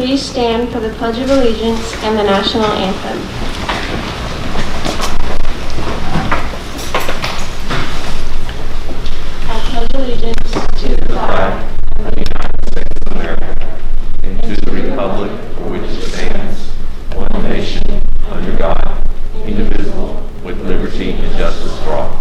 Please stand for the Pledge of Allegiance and the National Anthem. I pledge allegiance to the flag of the United States of America and to the republic for which it stands, one nation, under God, indivisible, with liberty and justice for all.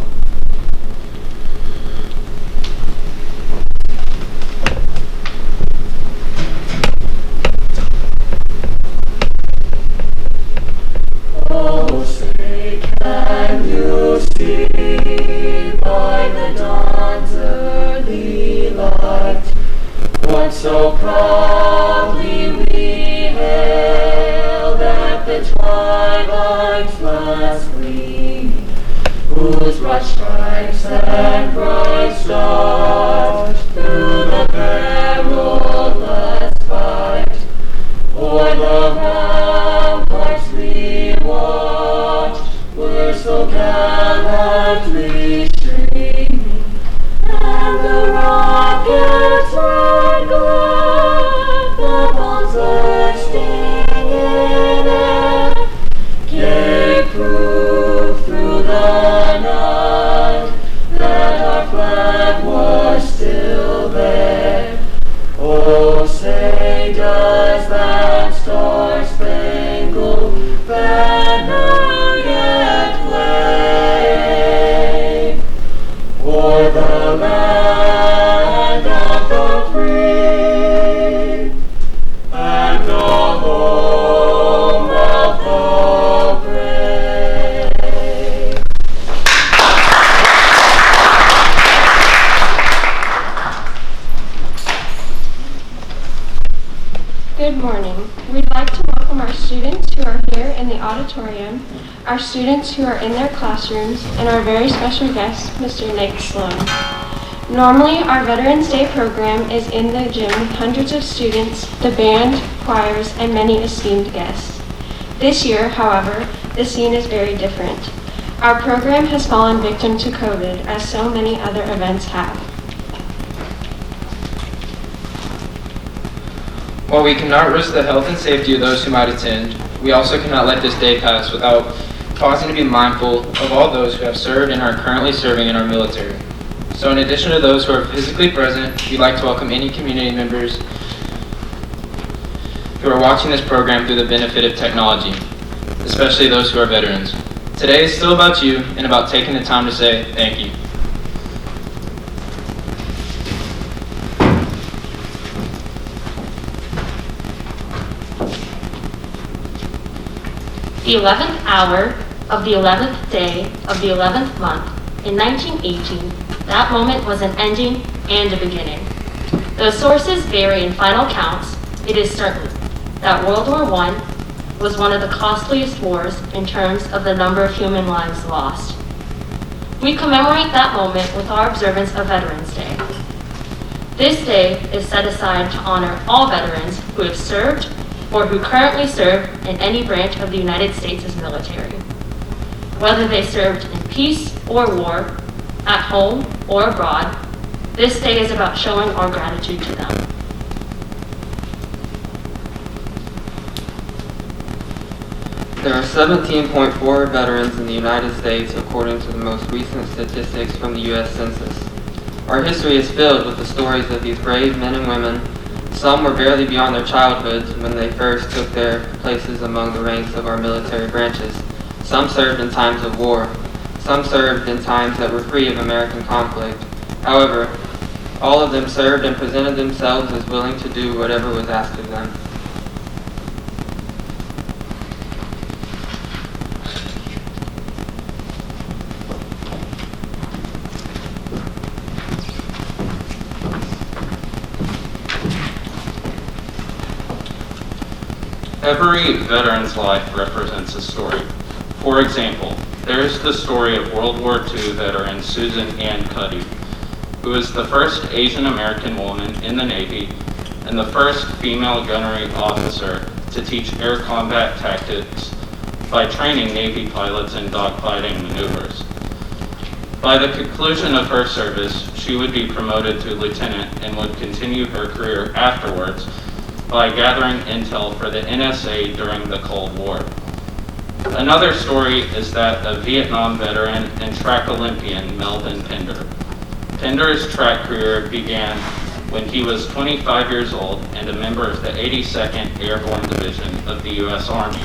Oh, say, can you see by the dawn's early light what so proudly we hailed at the twilight's last gleaming, whose bright stripes and bright stars through the perilous fight o'er the ramparts we watched were so gallantly streaming, and the rockets' red glare, the bombs bursting in air, gave proof through the night that our flag was still there. Oh, say, does that star-spangled banner yet wave o'er the land of the free and the home of the brave? Good morning. We'd like to welcome our students who are here in the auditorium, our students who are in their classrooms, and our very special guest, Mr. Nick Sloan. Normally, our Veterans Day program is in the gym with hundreds of students, the band, choirs, and many esteemed guests. This year, however, the scene is very different. Our program has fallen victim to COVID, as so many other events have. While we cannot risk the health and safety of those who might attend, we also cannot let this day pass without pausing to be mindful of all those who have served and are currently serving in our military. So in addition to those who are physically present, we'd like to welcome any community members who are watching this program through the benefit of technology, especially those who are veterans. Today is still about you and about taking the time to say thank you. The 11th hour of the 11th day of the 11th month in 1918, that moment was an ending and a beginning. Though sources vary in final counts, it is certain that World War I was one of the costliest wars in terms of the number of human lives lost. We commemorate that moment with our observance of Veterans Day. This day is set aside to honor all veterans who have served or who currently serve in any branch of the United States' military. Whether they served in peace or war, at home or abroad, this day is about showing our gratitude to them. There are 17.4 veterans in the United States according to the most recent statistics from the U.S. Census. Our history is filled with the stories of these brave men and women. Some were barely beyond their childhoods when they first took their places among the ranks of our military branches. Some served in times of war. Some served in times that were free of American conflict. However, all of them served and presented themselves as willing to do whatever was asked of them. Every veteran's life represents a story. For example, there is the story of World War II veteran Susan Ann Cuddy, who is the first Asian American woman in the Navy and the first female gunnery officer to teach air combat tactics by training Navy pilots in dogfighting maneuvers. By the conclusion of her service, she would be promoted to lieutenant and would continue her career afterwards by gathering intel for the NSA during the Cold War. Another story is that of Vietnam veteran and track Olympian Melvin Pender. Pender's track career began when he was 25 years old and a member of the 82nd Airborne Division of the U.S. Army.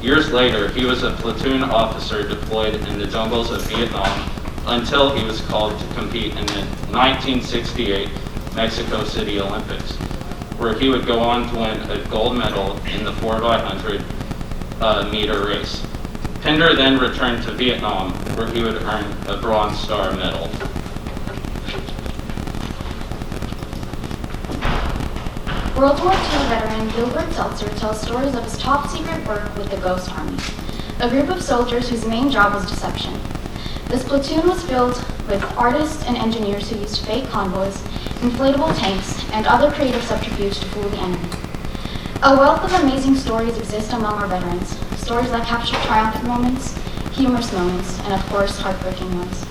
Years later, he was a platoon officer deployed in the jungles of Vietnam until he was called to compete in the 1968 Mexico City Olympics, where he would go on to win a gold medal in the 4x100 meter race. Pender then returned to Vietnam, where he would earn a Bronze Star medal. World War II veteran Gilbert Seltzer tells stories of his top-secret work with the Ghost Army, a group of soldiers whose main job was deception. This platoon was filled with artists and engineers who used fake convoys, inflatable tanks, and other creative subterfuge to fool the enemy. A wealth of amazing stories exist among our veterans, stories that capture triumphant moments, humorous moments, and of course, heartbreaking ones.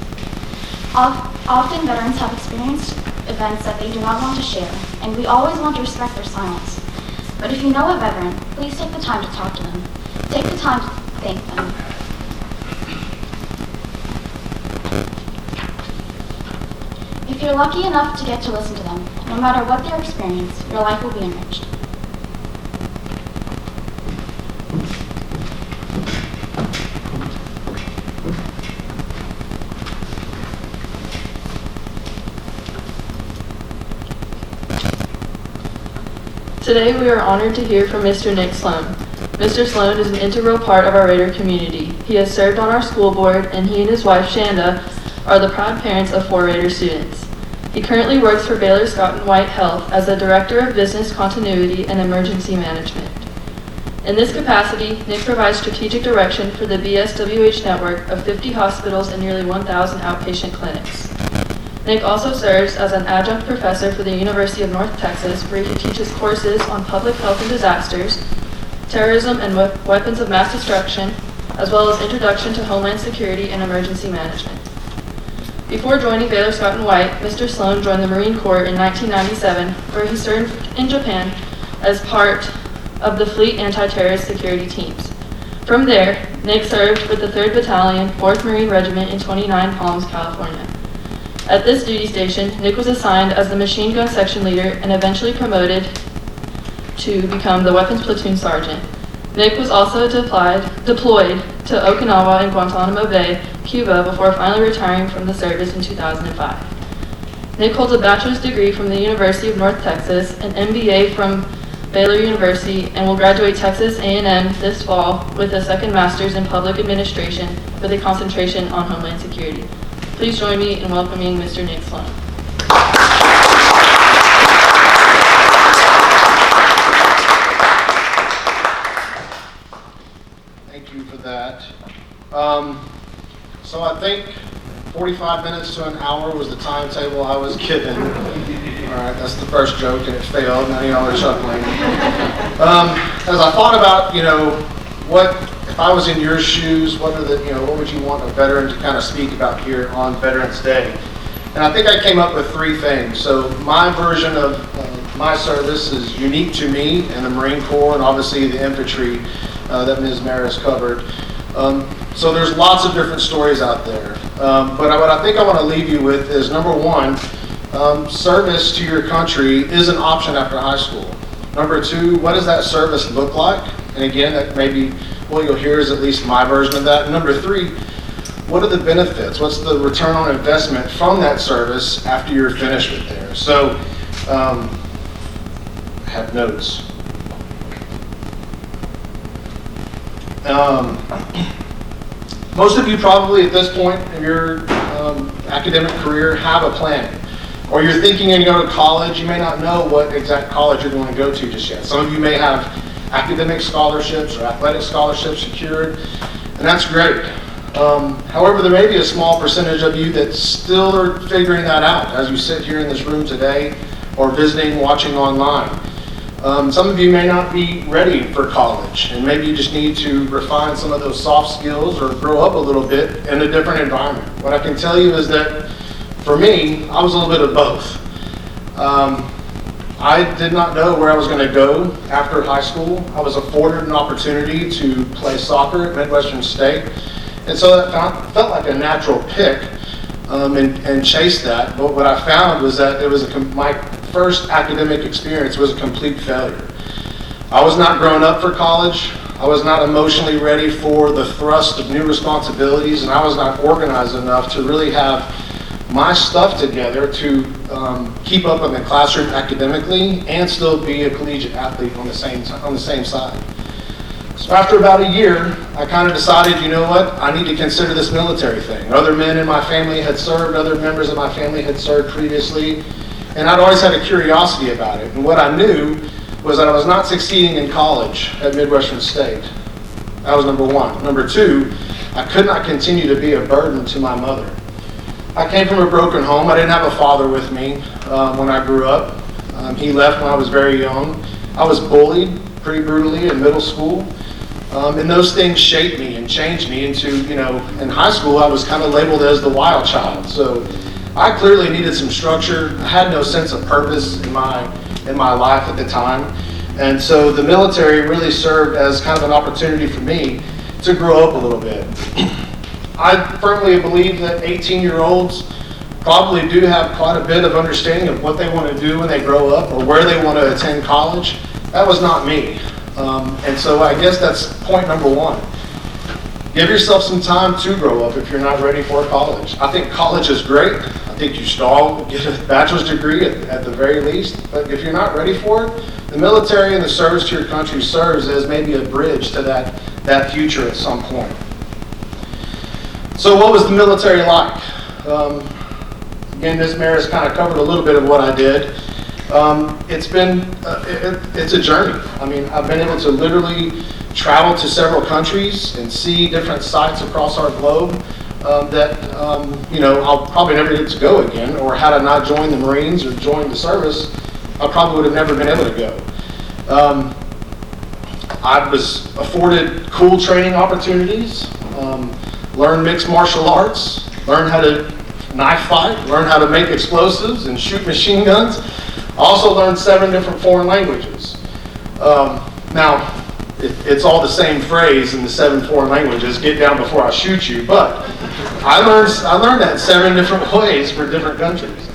Often veterans have experienced events that they do not want to share, and we always want to respect their silence. But if you know a veteran, please take the time to talk to them. Take the time to thank them. If you're lucky enough to get to listen to them, no matter what their experience, your life will be enriched. Today we are honored to hear from Mr. Nick Sloan. Mr. Sloan is an integral part of our Raider community. He has served on our school board, and he and his wife Shanda are the proud parents of 4 Raider students. He currently works for Baylor Scott & White Health as the Director of Business Continuity and Emergency Management. In this capacity, Nick provides strategic direction for the BSWH network of 50 hospitals and nearly 1,000 outpatient clinics. Nick also serves as an adjunct professor for the University of North Texas, where he teaches courses on public health and disasters, terrorism and weapons of mass destruction, as well as introduction to homeland security and emergency management. Before joining Baylor Scott & White, Mr. Sloan joined the Marine Corps in 1997, where he served in Japan as part of the Fleet Anti-Terrorist Security Teams. From there, Nick served with the 3rd Battalion, 4th Marine Regiment in 29 Palms, California. At this duty station, Nick was assigned as the machine gun section leader and eventually promoted to become the weapons platoon sergeant. Nick was also deployed to Okinawa and Guantanamo Bay, Cuba, before finally retiring from the service in 2005. Nick holds a bachelor's degree from the University of North Texas, an MBA from Baylor University, and will graduate Texas A&M this fall with a second master's in public administration with a concentration on homeland security. Please join me in welcoming Mr. Nick Sloan. Thank you for that. So I think 45 minutes to an hour was the timetable I was given. All right, that's the first joke and it failed. Now y'all are chuckling. As I thought about, what if I was in your shoes, what would you want a veteran to kind of speak about here on Veterans Day? And I think I came up with 3 things. So my version of my service is unique to me and the Marine Corps and obviously the infantry that Ms. Maris covered. So there's lots of different stories out there. But what I think I want to leave you with is, number 1, service to your country is an option after high school. Number 2, what does that service look like? And again, that maybe what you'll hear is at least my version of that. And number 3, what are the benefits? What's the return on investment from that service after you're finished with there? So, I have notes. Most of you probably at this point in your academic career have a plan. Or you're thinking you go to college, you may not know what exact college you're going to go to just yet. Some of you may have academic scholarships or athletic scholarships secured, and that's great. However, there may be a small percentage of you that still are figuring that out as you sit here in this room today or visiting, watching online. Some of you may not be ready for college, and maybe you just need to refine some of those soft skills or grow up a little bit in a different environment. What I can tell you is that for me, I was a little bit of both. I did not know where I was going to go after high school. I was afforded an opportunity to play soccer at Midwestern State, and so that felt like a natural pick, and chased that. But what I found was that it was my first academic experience was a complete failure. I was not grown up for college. I was not emotionally ready for the thrust of new responsibilities, and I was not organized enough to really have my stuff together to keep up in the classroom academically and still be a collegiate athlete on the same side. So after about a year, I kind of decided, you know what, I need to consider this military thing. Other men in my family had served, other members of my family had served previously, and I'd always had a curiosity about it. And what I knew was that I was not succeeding in college at Midwestern State. That was number one. Number two, I could not continue to be a burden to my mother. I came from a broken home. I didn't have a father with me when I grew up. He left when I was very young. I was bullied pretty brutally in middle school. And those things shaped me and changed me into, in high school I was kind of labeled as the wild child. So I clearly needed some structure. I had no sense of purpose in my life at the time. And so the military really served as kind of an opportunity for me to grow up a little bit. I firmly believe that 18-year-olds probably do have quite a bit of understanding of what they want to do when they grow up or where they want to attend college. That was not me. And so I guess that's point number one. Give yourself some time to grow up if you're not ready for college. I think college is great. I think you should all get a bachelor's degree at the very least. But if you're not ready for it, the military and the service to your country serves as maybe a bridge to that future at some point. So what was the military like? Again, Ms. Maris kind of covered a little bit of what I did. It's a journey. I mean, I've been able to literally travel to several countries and see different sites across our globe that I'll probably never get to go again, or had I not joined the Marines or joined the service, I probably would have never been able to go. I was afforded cool training opportunities, learned mixed martial arts, learned how to knife fight, learned how to make explosives and shoot machine guns. I also learned 7 different foreign languages. Now, it's all the same phrase in the 7 foreign languages, get down before I shoot you, but I learned that 7 different ways for different countries.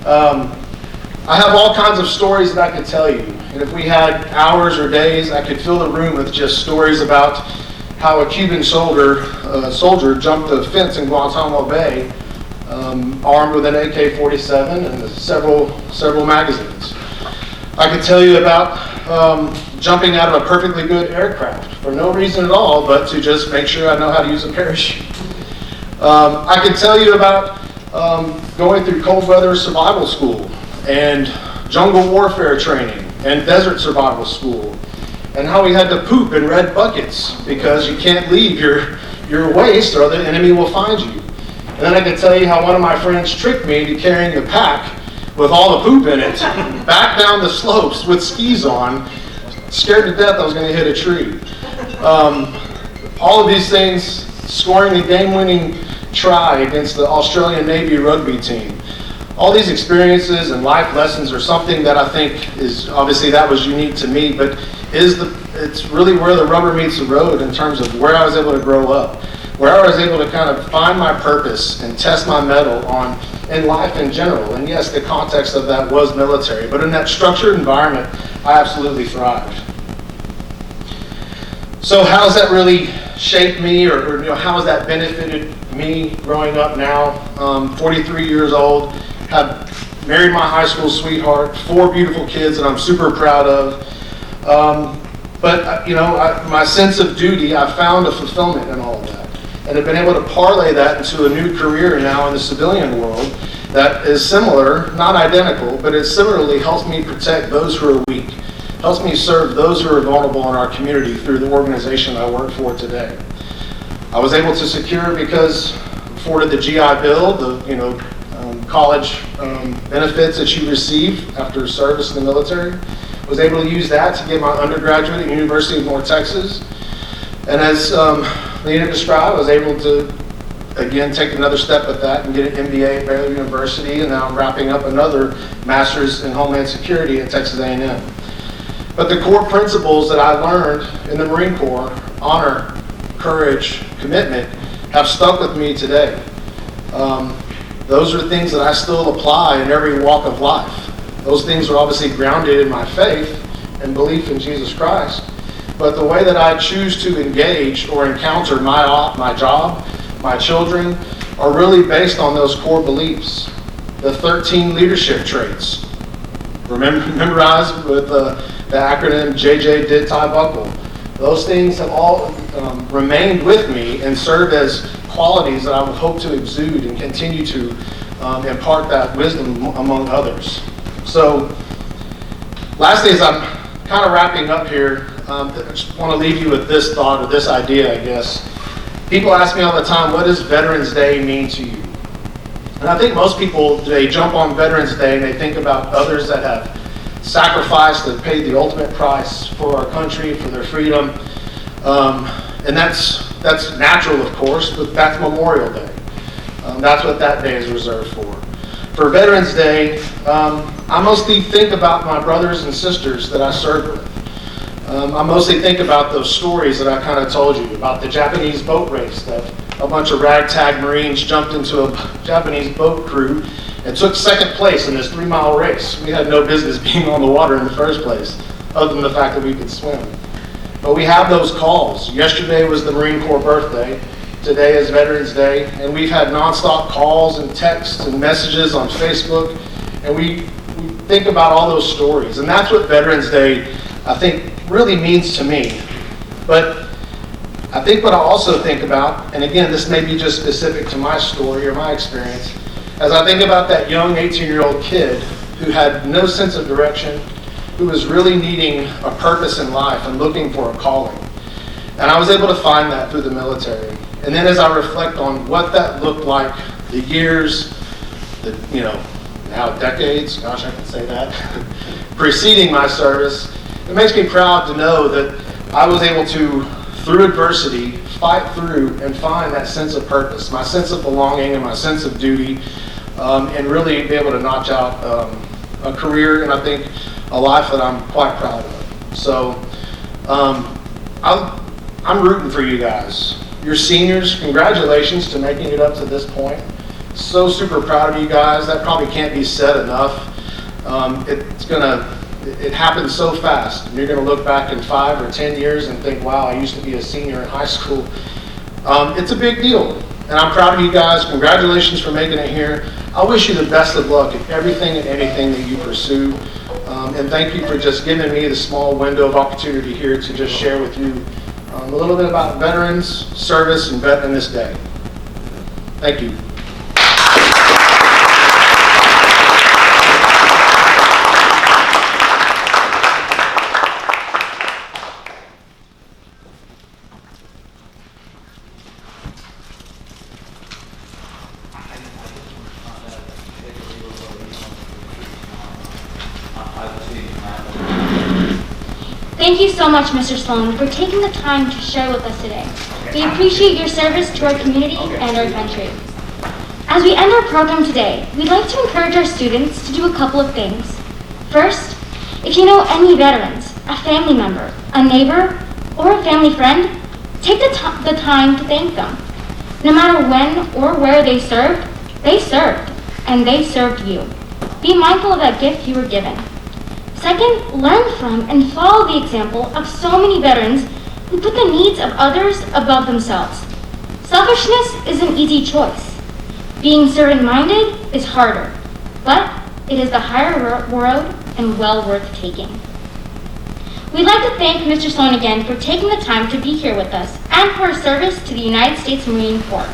I have all kinds of stories that I could tell you, and if we had hours or days, I could fill the room with just stories about how a Cuban soldier jumped a fence in Guantanamo Bay, armed with an AK-47 and several magazines. I could tell you about jumping out of a perfectly good aircraft for no reason at all, but to just make sure I know how to use a parachute. I could tell you about going through cold weather survival school and jungle warfare training and desert survival school, and how we had to poop in red buckets because you can't leave your waste or the enemy will find you. And then I could tell you how one of my friends tricked me into carrying the pack with all the poop in it back down the slopes with skis on, scared to death I was going to hit a tree. All of these things, scoring the game-winning try against the Australian Navy rugby team. All these experiences and life lessons are something that I think is, obviously that was unique to me, but it's really where the rubber meets the road in terms of where I was able to grow up, where I was able to kind of find my purpose and test my mettle in life in general. And yes, the context of that was military, but in that structured environment, I absolutely thrived. So how has that really shaped me, or how has that benefited me growing up now? 43 years old, have married my high school sweetheart, 4 beautiful kids that I'm super proud of. But my sense of duty, I found a fulfillment in all of that, and have been able to parlay that into a new career now in the civilian world that is similar, not identical, but it similarly helps me protect those who are weak, helps me serve those who are vulnerable in our community through the organization I work for today. I was able to secure, because afforded the GI Bill, the college benefits that you receive after service in the military, was able to use that to get my undergraduate at the University of North Texas. And as Lena described, I was able to again, take another step at that and get an MBA at Baylor University, and now I'm wrapping up another master's in Homeland Security at Texas A&M. But the core principles that I learned in the Marine Corps, honor, courage, commitment, have stuck with me today. Those are things that I still apply in every walk of life. Those things are obviously grounded in my faith and belief in Jesus Christ. But the way that I choose to engage or encounter my job, my children, are really based on those core beliefs. The 13 leadership traits. Memorize with the acronym JJ Did Tie Buckle. Those things have all remained with me and served as qualities that I would hope to exude and continue to impart that wisdom among others. So, lastly, as I'm kind of wrapping up here, I just want to leave you with this thought or this idea, I guess. People ask me all the time, what does Veterans Day mean to you? And I think most people, they jump on Veterans Day and they think about others that have sacrificed and paid the ultimate price for our country, for their freedom. And that's natural, of course, but that's Memorial Day. That's what that day is reserved for. For Veterans Day, I mostly think about my brothers and sisters that I served with. I mostly think about those stories that I kind of told you, about the Japanese boat race, that a bunch of ragtag Marines jumped into a Japanese boat crew and took second place in this 3-mile race. We had no business being on the water in the first place, other than the fact that we could swim. But we have those calls. Yesterday was the Marine Corps birthday. Today is Veterans Day, and we've had nonstop calls and texts and messages on Facebook, and we think about all those stories. And that's what Veterans Day, I think, really means to me. But I think what I also think about, and again, this may be just specific to my story or my experience, as I think about that young 18-year-old kid who had no sense of direction, who was really needing a purpose in life and looking for a calling. And I was able to find that through the military. And then as I reflect on what that looked like, the years, now decades, gosh, I can say that, preceding my service, it makes me proud to know that I was able to, through adversity, fight through and find that sense of purpose, my sense of belonging and my sense of duty, and really be able to notch out a career and I think a life that I'm quite proud of. So I'm rooting for you guys. Your seniors, congratulations to making it up to this point. So super proud of you guys. That probably can't be said enough. It happens so fast. And you're going to look back in 5 or 10 years and think, wow, I used to be a senior in high school. It's a big deal. And I'm proud of you guys. Congratulations for making it here. I wish you the best of luck in everything and anything that you pursue. And thank you for just giving me the small window of opportunity here to just share with you a little bit about veterans, service, and this day. Thank you. Thank you so much, Mr. Sloan, for taking the time to share with us today. We appreciate your service to our community and our country. As we end our program today, we'd like to encourage our students to do a couple of things. First, if you know any veterans, a family member, a neighbor, or a family friend, take the time to thank them. No matter when or where they served, and they served you. Be mindful of that gift you were given. Second, learn from and follow the example of so many veterans who put the needs of others above themselves. Selfishness is an easy choice. Being servant-minded is harder, but it is the higher road and well worth taking. We'd like to thank Mr. Sloan again for taking the time to be here with us and for his service to the United States Marine Corps.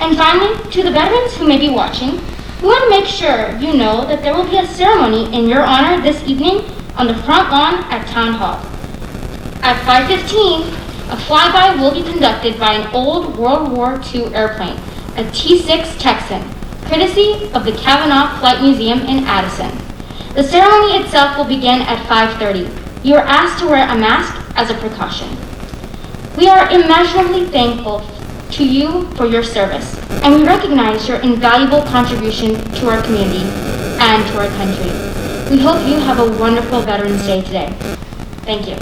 And finally, to the veterans who may be watching, we want to make sure you know that there will be a ceremony in your honor this evening on the front lawn at Town Hall. At 5:15, a flyby will be conducted by an old World War II airplane, a T-6 Texan, courtesy of the Kavanaugh Flight Museum in Addison. The ceremony itself will begin at 5:30. You are asked to wear a mask as a precaution. We are immeasurably thankful to you for your service, and we recognize your invaluable contribution to our community and to our country. We hope you have a wonderful Veterans Day today. Thank you.